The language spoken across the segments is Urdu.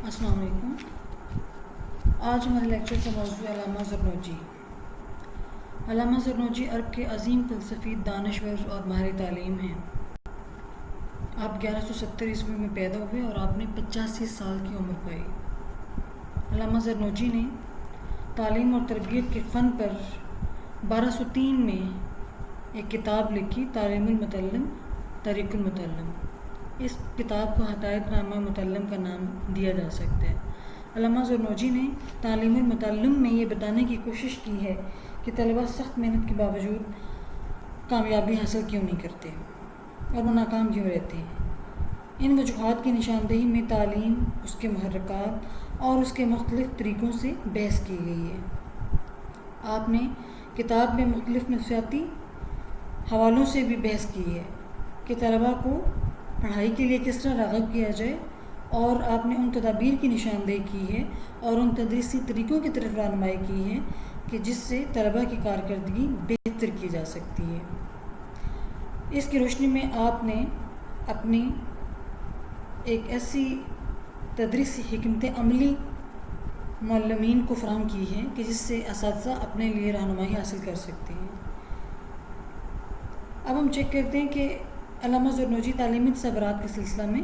السلام علیکم۔ آج ہمارے لیکچر کا موضوع علامہ زرنوجی۔ علامہ زرنوجی عرب کے عظیم فلسفی، دانشور اور ماہر تعلیم ہیں۔ آپ 1170 میں پیدا ہوئے اور آپ نے 85 سال کی عمر پائی۔ علامہ زرنوجی نے تعلیم اور تربیت کے فن پر 1203 میں ایک کتاب لکھی، تعلیم المتعلم طریق المتعلم۔ اس کتاب کو ہدایت نامہ متعلم کا نام دیا جا سکتا ہے۔ علامہ زرنوجی نے تعلیم المتعلم میں یہ بتانے کی کوشش کی ہے کہ طلبہ سخت محنت کے باوجود کامیابی حاصل کیوں نہیں کرتے اور وہ ناکام کیوں رہتے ہیں۔ ان وجوہات کی نشاندہی میں تعلیم، اس کے محرکات اور اس کے مختلف طریقوں سے بحث کی گئی ہے۔ آپ نے کتاب میں مختلف نفسیاتی حوالوں سے بھی بحث کی ہے کہ طلبہ کو پڑھائی کے لیے کس طرح راغب کیا جائے، اور آپ نے ان تدابیر کی نشاندہی کی ہے اور ان تدریسی طریقوں کی طرف رہنمائی کی ہے کہ جس سے طلبہ کی کارکردگی بہتر کی جا سکتی ہے۔ اس کی روشنی میں آپ نے اپنی ایک ایسی تدریسی حکمت عملی معلمین کو فراہم کی ہے کہ جس سے اساتذہ اپنے لیے رہنمائی حاصل کر سکتے ہیں۔ اب ہم چیک کرتے ہیں کہ علامہ زرنوجی تعلیمی تصورات کے سلسلہ میں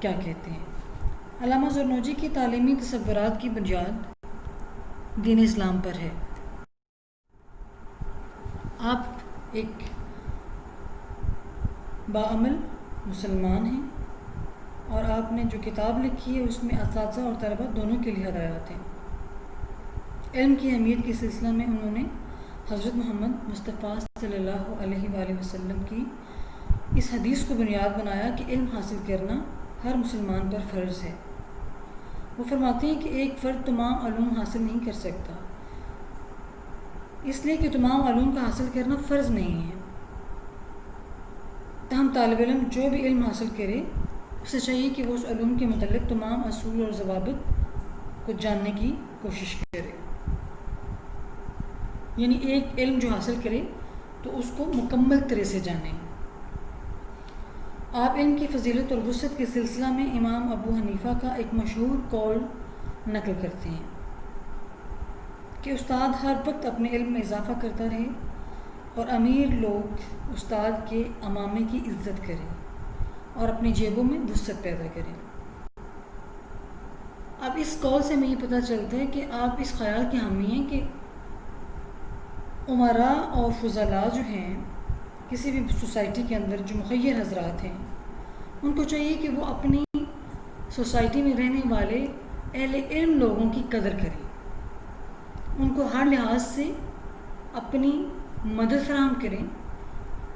کیا کہتے ہیں۔ علامہ زرنوجی کی تعلیمی تصورات کی بنیاد دین اسلام پر ہے۔ آپ ایک باعمل مسلمان ہیں اور آپ نے جو کتاب لکھی ہے اس میں اساتذہ اور طلبہ دونوں کے لیے ہدایات ہیں۔ علم کی اہمیت کے سلسلہ میں انہوں نے حضرت محمد مصطفیٰ صلی اللہ علیہ وآلہ وسلم کی اس حدیث کو بنیاد بنایا کہ علم حاصل کرنا ہر مسلمان پر فرض ہے۔ وہ فرماتے ہیں کہ ایک فرد تمام علوم حاصل نہیں کر سکتا، اس لیے کہ تمام علوم کا حاصل کرنا فرض نہیں ہے۔ تاہم طالب علم جو بھی علم حاصل کرے اسے چاہیے کہ وہ اس علوم کے متعلق تمام اصول اور ضوابط کو جاننے کی کوشش کرے، یعنی ایک علم جو حاصل کرے تو اس کو مکمل طرح سے جانے۔ آپ علم کی فضیلت اور وسعت کے سلسلہ میں امام ابو حنیفہ کا ایک مشہور قول نقل کرتے ہیں کہ استاد ہر وقت اپنے علم میں اضافہ کرتا رہے اور امیر لوگ استاد کے امامے کی عزت کریں اور اپنی جیبوں میں وسعت پیدا کریں۔ اب اس قول سے ہمیں یہ پتہ چلتا ہے کہ آپ اس خیال کے حامی ہیں کہ امراء اور فضلاء جو ہیں کسی بھی سوسائٹی کے اندر، جو مخیر حضرات ہیں، ان کو چاہیے کہ وہ اپنی سوسائٹی میں رہنے والے اہل علم لوگوں کی قدر کریں، ان کو ہر لحاظ سے اپنی مدد فراہم کریں،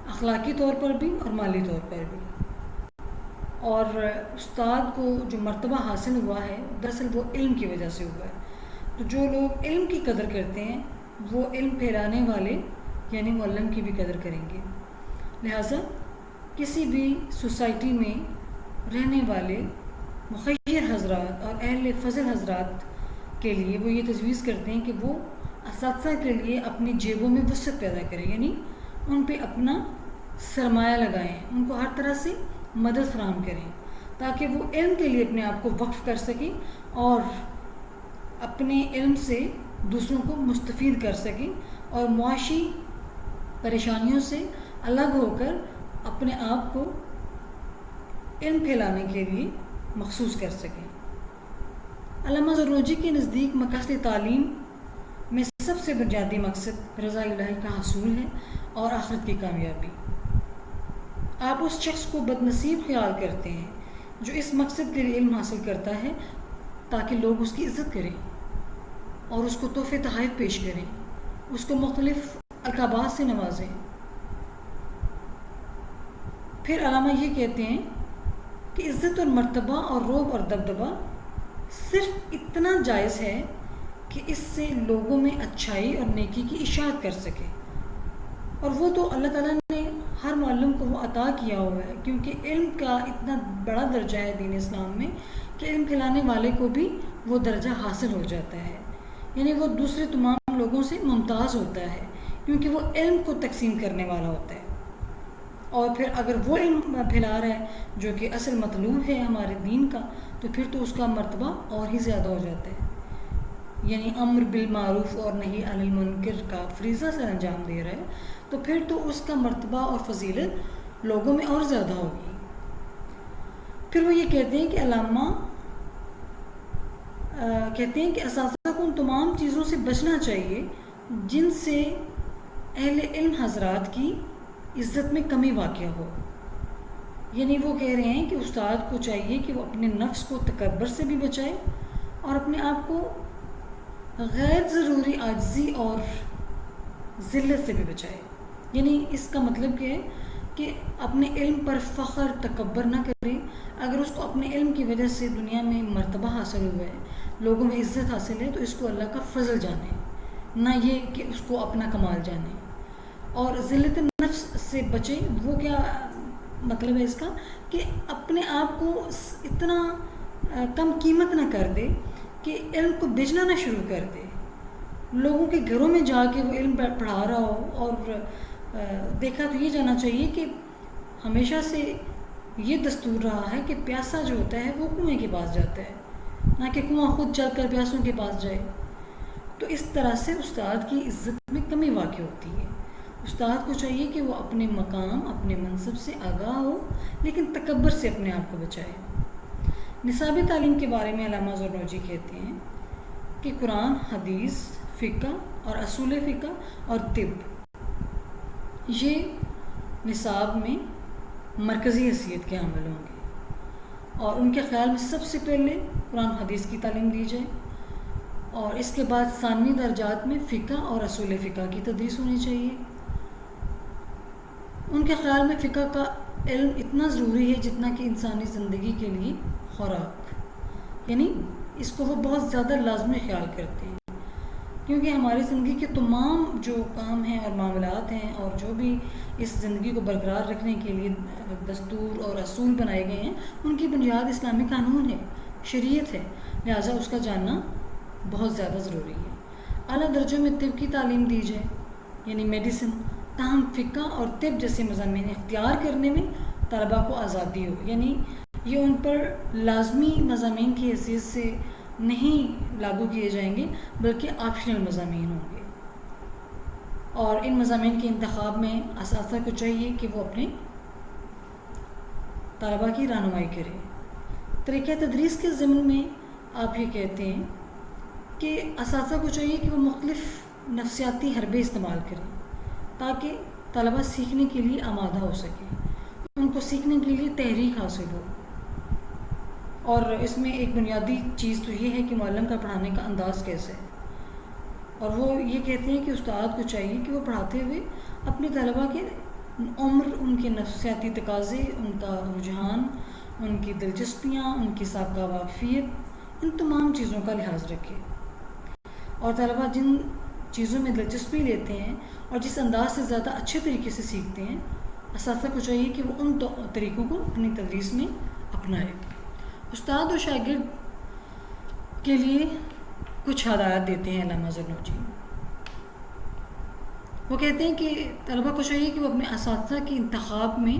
اخلاقی طور پر بھی اور مالی طور پر بھی۔ اور استاد کو جو مرتبہ حاصل ہوا ہے دراصل وہ علم کی وجہ سے ہوا ہے۔ تو جو لوگ علم کی قدر کرتے ہیں وہ علم پھیلانے والے یعنی معلم کی بھی قدر کریں گے۔ لہٰذا کسی بھی سوسائٹی میں رہنے والے مخیر حضرات اور اہل فضل حضرات کے لیے وہ یہ تجویز کرتے ہیں کہ وہ اساتذہ کے لیے اپنی جیبوں میں وسعت پیدا کریں، یعنی ان پہ اپنا سرمایہ لگائیں، ان کو ہر طرح سے مدد فراہم کریں تاکہ وہ علم کے لیے اپنے آپ کو وقف کر سکیں اور اپنے علم سے دوسروں کو مستفید کر سکیں اور معاشی پریشانیوں سے الگ ہو کر اپنے آپ کو علم پھیلانے کے لیے مخصوص کر سکیں۔ علامہ زرنوجی کے نزدیک مقاصد تعلیم میں سب سے بنیادی مقصد رضا الہی کا حصول ہے اور آخرت کی کامیابی۔ آپ اس شخص کو بد نصیب خیال کرتے ہیں جو اس مقصد کے لیے علم حاصل کرتا ہے تاکہ لوگ اس کی عزت کریں اور اس کو تحفے تحائف پیش کریں، اس کو مختلف القابات سے نوازیں۔ پھر علامہ یہ کہتے ہیں کہ عزت اور مرتبہ اور رعب اور دبدبہ صرف اتنا جائز ہے کہ اس سے لوگوں میں اچھائی اور نیکی کی اشاعت کر سکے، اور وہ تو اللہ تعالیٰ نے ہر معلم کو وہ عطا کیا ہوا ہے، کیونکہ علم کا اتنا بڑا درجہ ہے دین اسلام میں کہ علم پھیلانے والے کو بھی وہ درجہ حاصل ہو جاتا ہے، یعنی وہ دوسرے تمام لوگوں سے ممتاز ہوتا ہے کیونکہ وہ علم کو تقسیم کرنے والا ہوتا ہے اور پھر اگر وہ علم پھیلا رہا ہے جو کہ اصل مطلوب ہے ہمارے دین کا، تو پھر تو اس کا مرتبہ اور ہی زیادہ ہو جاتا ہے. یعنی امر بالمعروف اور نہی عن المنکر کا فریضہ سے انجام دے رہا ہے، تو پھر تو اس کا مرتبہ اور فضیلت لوگوں میں اور زیادہ ہوگی. پھر وہ یہ کہتے ہیں کہ علامہ کہتے ہیں کہ اساتذہ کو ان تمام چیزوں سے بچنا چاہیے جن سے اہل علم حضرات کی عزت میں کمی واقع ہو. یعنی وہ کہہ رہے ہیں کہ استاد کو چاہیے کہ وہ اپنے نفس کو تکبر سے بھی بچائے اور اپنے آپ کو غیر ضروری عاجزی اور ذلت سے بھی بچائے. یعنی اس کا مطلب کیا ہے کہ اپنے علم پر فخر تکبر نہ کرے. اگر اس کو اپنے علم کی وجہ سے دنیا میں مرتبہ حاصل ہوا ہے، لوگوں میں عزت حاصل ہے، تو اس کو اللہ کا فضل جانے، نہ یہ کہ اس کو اپنا کمال جانے. اور ذلت نفس سے بچے. وہ کیا مطلب ہے اس کا کہ اپنے آپ کو اتنا کم قیمت نہ کر دے کہ علم کو بیچنا نہ شروع کر دے. لوگوں کے گھروں میں جا کے وہ علم پڑھا رہا ہو. اور دیکھا تو یہ جانا چاہیے کہ ہمیشہ سے یہ دستور رہا ہے کہ پیاسا جو ہوتا ہے وہ کنویں کے پاس جاتا ہے، نہ کہ کنواں خود چل کر پیاسوں کے پاس جائے. تو اس طرح سے استاد کی عزت میں کمی واقع ہوتی ہے. استاد کو چاہیے کہ وہ اپنے مقام اپنے منصب سے آگاہ ہو، لیکن تکبر سے اپنے آپ کو بچائے. نصابی تعلیم کے بارے میں علامہ زرنوجی کہتے ہیں کہ قرآن، حدیث، فقہ اور اصول فقہ اور طب یہ نصاب میں مرکزی حیثیت کے حامل ہوں گے، اور ان کے خیال میں سب سے پہلے قرآن حدیث کی تعلیم دی جائے، اور اس کے بعد ثانوی درجات میں فقہ اور اصول فقہ کی تدریس ہونی چاہیے. ان کے خیال میں فقہ کا علم اتنا ضروری ہے جتنا کہ انسانی زندگی کے لیے خوراک. یعنی اس کو وہ بہت زیادہ لازمی خیال کرتے ہیں، کیونکہ ہماری زندگی کے تمام جو کام ہیں اور معاملات ہیں اور جو بھی اس زندگی کو برقرار رکھنے کے لیے دستور اور اصول بنائے گئے ہیں، ان کی بنیاد اسلامی قانون ہے، شریعت ہے. لہٰذا اس کا جاننا بہت زیادہ ضروری ہے. اعلیٰ درجوں میں طب کی تعلیم دی جائے، یعنی میڈیسن. تاہم فقہ اور طب جیسے مضامین اختیار کرنے میں طلباء کو آزادی ہو. یعنی یہ ان پر لازمی مضامین کی حیثیت سے نہیں لاگو کیے جائیں گے، بلکہ آپشنل مضامین ہوں گے. اور ان مضامین کے انتخاب میں اساتذہ کو چاہیے کہ وہ اپنے طلباء کی رہنمائی کرے. طریقہ تدریس کے ضمن میں آپ یہ کہتے ہیں کہ اساتذہ کو چاہیے کہ وہ مختلف نفسیاتی حربے استعمال کریں تاکہ طلباء سیکھنے کے لیے آمادہ ہو سکیں، ان کو سیکھنے کے لیے تحریک حاصل ہو. اور اس میں ایک بنیادی چیز تو یہ ہے کہ معلم کا پڑھانے کا انداز کیسے ہے. اور وہ یہ کہتے ہیں کہ استاد کو چاہیے کہ وہ پڑھاتے ہوئے اپنے طلباء کے عمر، ان کے نفسیاتی تقاضے، ان کا رجحان، ان کی دلچسپیاں، ان کی سابقہ واقفیت، ان تمام چیزوں کا لحاظ رکھے. اور طلباء جن چیزوں میں دلچسپی لیتے ہیں اور جس انداز سے زیادہ اچھے طریقے سے سیکھتے ہیں، اساتذہ کو چاہیے کہ وہ ان طریقوں کو اپنی تدریس میں اپنائے. استاد و شاگرد کے لیے کچھ ہدایات دیتے ہیں علامہ زرنوجی. وہ کہتے ہیں کہ طلباء کو چاہیے کہ وہ اپنے اساتذہ کے انتخاب میں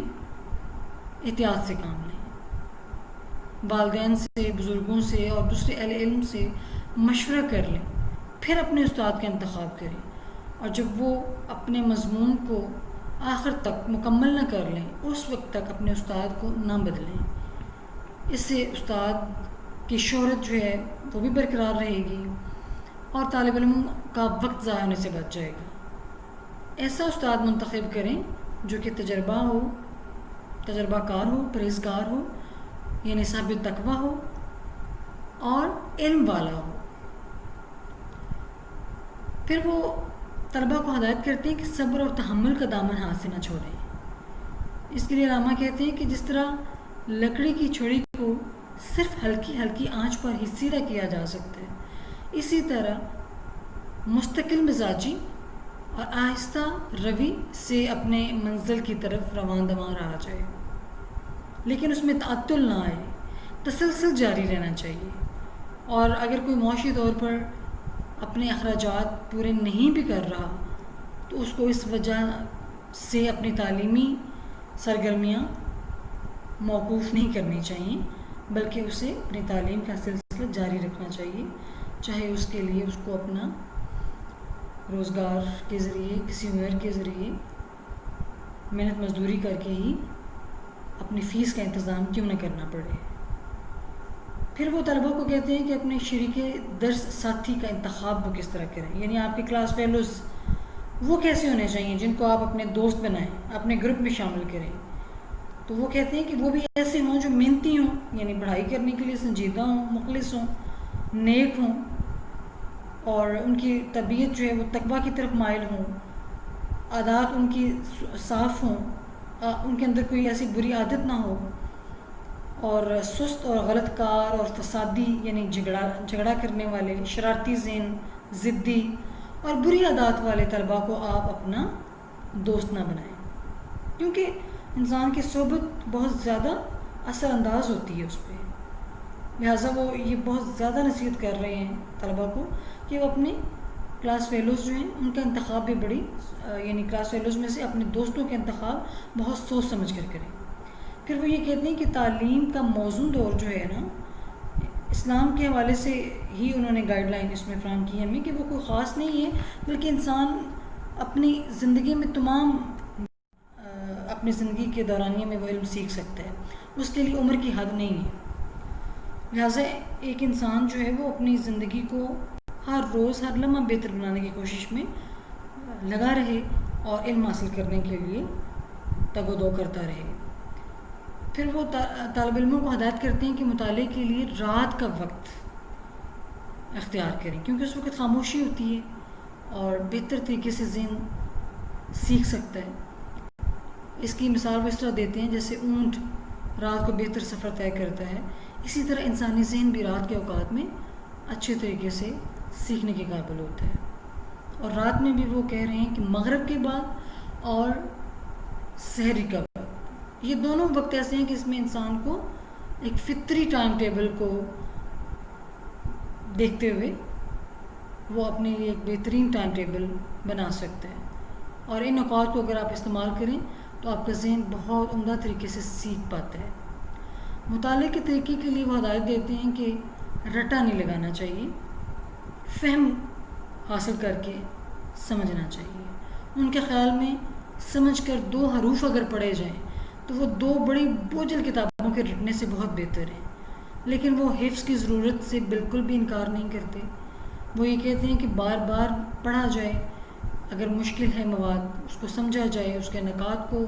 احتیاط سے کام لیں، والدین سے، بزرگوں سے اور دوسرے اہل علم سے مشورہ کر لیں، پھر اپنے استاد کا انتخاب کریں. اور جب وہ اپنے مضمون کو آخر تک مکمل نہ کر لیں، اس وقت تک اپنے استاد کو نہ بدلیں. اس سے استاد کی شہرت جو ہے وہ بھی برقرار رہے گی اور طالب علموں کا وقت ضائع ہونے سے بچ جائے گا. ایسا استاد منتخب کریں جو کہ تجربہ کار ہو، پرہیزگار ہو، یعنی صاحب تقویٰ ہو اور علم والا ہو. پھر وہ طلباء کو ہدایت کرتے ہیں کہ صبر اور تحمل کا دامن ہاتھ سے نہ چھوڑیں. اس کے لیے علامہ کہتے ہیں کہ جس طرح لکڑی کی چھڑی کو صرف ہلکی ہلکی آنچ پر ہی سیدھا کیا جا سکتا ہے، اسی طرح مستقل مزاجی اور آہستہ روی سے اپنے منزل کی طرف رواں دواں رہا جائے، لیکن اس میں تعطل نہ آئے، تسلسل جاری رہنا چاہیے. اور اگر کوئی معاشی طور پر اپنے اخراجات پورے نہیں بھی کر رہا تو اس کو اس وجہ سے اپنی تعلیمی سرگرمیاں موقوف نہیں کرنی چاہیے، بلکہ اسے اپنی تعلیم کا سلسلہ جاری رکھنا چاہیے، چاہے اس کے لیے اس کو اپنا روزگار کے ذریعے، کسی ہنر کے ذریعے محنت مزدوری کر کے ہی اپنی فیس کا انتظام کیوں نہ کرنا پڑے۔ پھر وہ طلباء کو کہتے ہیں کہ اپنے شریک درس ساتھی کا انتخاب وہ کس طرح کریں، یعنی آپ کے کلاس فیلوز وہ کیسے ہونے چاہیے جن کو آپ اپنے دوست بنائیں، اپنے گروپ میں شامل کریں۔ تو وہ کہتے ہیں کہ وہ بھی ایسے ہوں جو محنتی ہوں، یعنی پڑھائی کرنے کے لیے سنجیدہ ہوں، مخلص ہوں، نیک ہوں، اور ان کی طبیعت جو ہے وہ تقویٰ کی طرف مائل ہوں، عادات ان کی صاف ہوں، ان کے اندر کوئی ایسی بری عادت نہ ہو، اور سست اور غلط کار اور فسادی یعنی جھگڑا کرنے والے، شرارتی ذہن، ضدی اور بری عادات والے طلباء کو آپ اپنا دوست نہ بنائیں، کیونکہ انسان کی صحبت بہت زیادہ اثر انداز ہوتی ہے اس پہ۔ لہٰذا وہ یہ بہت زیادہ نصیحت کر رہے ہیں طلباء کو کہ وہ اپنے کلاس فیلوز جو ہیں ان کا انتخاب بھی یعنی کلاس فیلوز میں سے اپنے دوستوں کا انتخاب بہت سوچ سمجھ کر کریں۔ پھر وہ یہ کہتے ہیں کہ تعلیم کا موزوں دور جو ہے نا، اسلام کے حوالے سے ہی انہوں نے گائیڈ لائن اس میں فراہم کی ہمیں کہ وہ کوئی خاص نہیں ہے، بلکہ انسان اپنی زندگی میں اپنی زندگی کے دورانیے میں وہ علم سیکھ سکتا ہے، اس کے لیے عمر کی حد نہیں ہے۔ لہٰذا ایک انسان جو ہے وہ اپنی زندگی کو ہر روز ہر لمحہ بہتر بنانے کی کوشش میں لگا رہے اور علم حاصل کرنے کے لیے تگ و دو کرتا رہے۔ پھر وہ طالب علموں کو ہدایت کرتے ہیں کہ مطالعے کے لیے رات کا وقت اختیار کریں، کیونکہ اس وقت خاموشی ہوتی ہے اور بہتر طریقے سے ذہن سیکھ سکتا ہے۔ اس کی مثال وہ اس طرح دیتے ہیں جیسے اونٹ رات کو بہتر سفر طے کرتا ہے، اسی طرح انسانی ذہن بھی رات کے اوقات میں اچھے طریقے سے سیکھنے کے قابل ہوتا ہے۔ اور رات میں بھی وہ کہہ رہے ہیں کہ مغرب کے بعد اور سحری کا وقت، یہ دونوں وقت ایسے ہیں کہ اس میں انسان کو ایک فطری ٹائم ٹیبل کو دیکھتے ہوئے وہ اپنے لیے ایک بہترین ٹائم ٹیبل بنا سکتا ہے، اور ان اوقات کو اگر آپ استعمال کریں تو آپ کا ذہن بہت عمدہ طریقے سے سیکھ پاتا ہے۔ مطالعے کے طریقے کے لیے وہ ہدایت دیتے ہیں کہ رٹا نہیں لگانا چاہیے، فہم حاصل کر کے سمجھنا چاہیے۔ ان کے خیال میں سمجھ کر 2 حروف اگر پڑھے جائیں تو وہ 2 بڑی بوجھل کتابوں کے رٹنے سے بہت بہتر ہیں، لیکن وہ حفظ کی ضرورت سے بالکل بھی انکار نہیں کرتے۔ وہ یہ کہتے ہیں کہ بار بار پڑھا جائے، اگر مشکل ہے مواد اس کو سمجھا جائے، اس کے نکات کو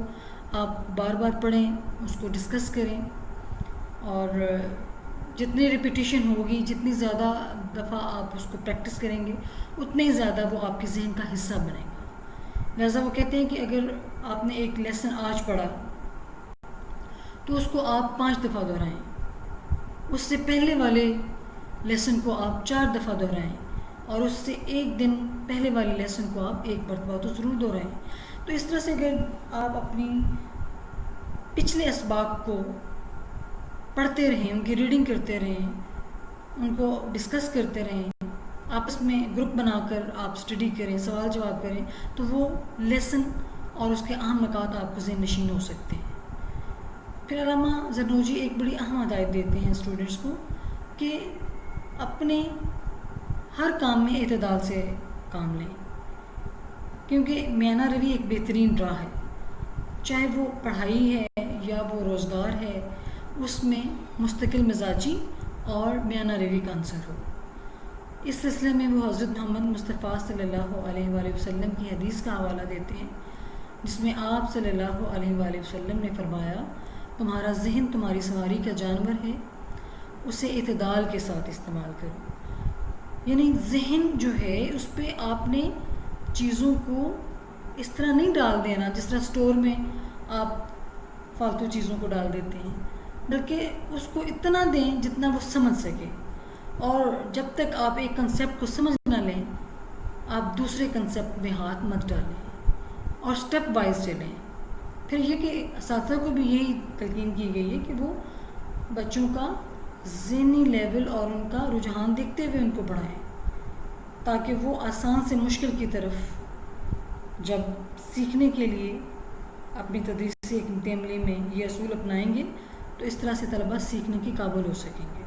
آپ بار بار پڑھیں، اس کو ڈسکس کریں، اور جتنی ریپیٹیشن ہوگی، جتنی زیادہ دفعہ آپ اس کو پریکٹس کریں گے، اتنے ہی زیادہ وہ آپ کے ذہن کا حصہ بنے گا۔ لہٰذا وہ کہتے ہیں کہ اگر آپ نے ایک لیسن آج پڑھا تو اس کو آپ 5 دفعہ دہرائیں، اس سے پہلے والے لیسن کو آپ 4 دفعہ دہرائیں، اور اس سے 1 دن پہلے والے لیسن کو آپ 1 مرتبہ تو ضرور دہرائیں۔ تو اس طرح سے اگر آپ اپنی پچھلے اسباق کو پڑھتے رہیں، ان کی ریڈنگ کرتے رہیں، ان کو ڈسکس کرتے رہیں، آپس میں گروپ بنا کر آپ سٹڈی کریں، سوال جواب کریں، تو وہ لیسن اور اس کے اہم نکات آپ کو ذہن نشین ہو سکتے ہیں۔ پھر علامہ زرنوجی ایک بڑی اہم ہدایت دیتے ہیں اسٹوڈنٹس کو کہ اپنے ہر کام میں اعتدال سے کام لیں، کیونکہ میانہ روی ایک بہترین راہ ہے، چاہے وہ پڑھائی ہے یا وہ روزگار ہے، اس میں مستقل مزاجی اور میانہ روی کا عنصر ہو۔ اس سلسلے میں وہ حضرت محمد مصطفیٰ صلی اللہ علیہ وآلہ وسلم کی حدیث کا حوالہ دیتے ہیں، جس میں آپ صلی اللہ علیہ وآلہ وسلم نے فرمایا، تمہارا ذہن تمہاری سواری کا جانور ہے، اسے اعتدال کے ساتھ استعمال کرو۔ یعنی ذہن جو ہے اس پہ آپ نے چیزوں کو اس طرح نہیں ڈال دینا جس طرح اسٹور میں آپ فالتو چیزوں کو ڈال دیتے ہیں، بلکہ اس کو اتنا دیں جتنا وہ سمجھ سکے، اور جب تک آپ ایک کنسیپٹ کو سمجھ نہ لیں آپ دوسرے کنسیپٹ میں ہاتھ مت ڈالیں، اور سٹیپ وائز چلیں۔ پھر یہ کہ اساتذہ کو بھی یہی تلقین کی گئی ہے کہ وہ بچوں کا ذہنی لیول اور ان کا رجحان دیکھتے ہوئے ان کو پڑھائیں، تاکہ وہ آسان سے مشکل کی طرف جب سیکھنے کے لیے اپنی تدریس ایک نظام عملی میں یہ اصول اپنائیں گے تو اس طرح سے طلباء سیکھنے کے قابل ہو سکیں گے۔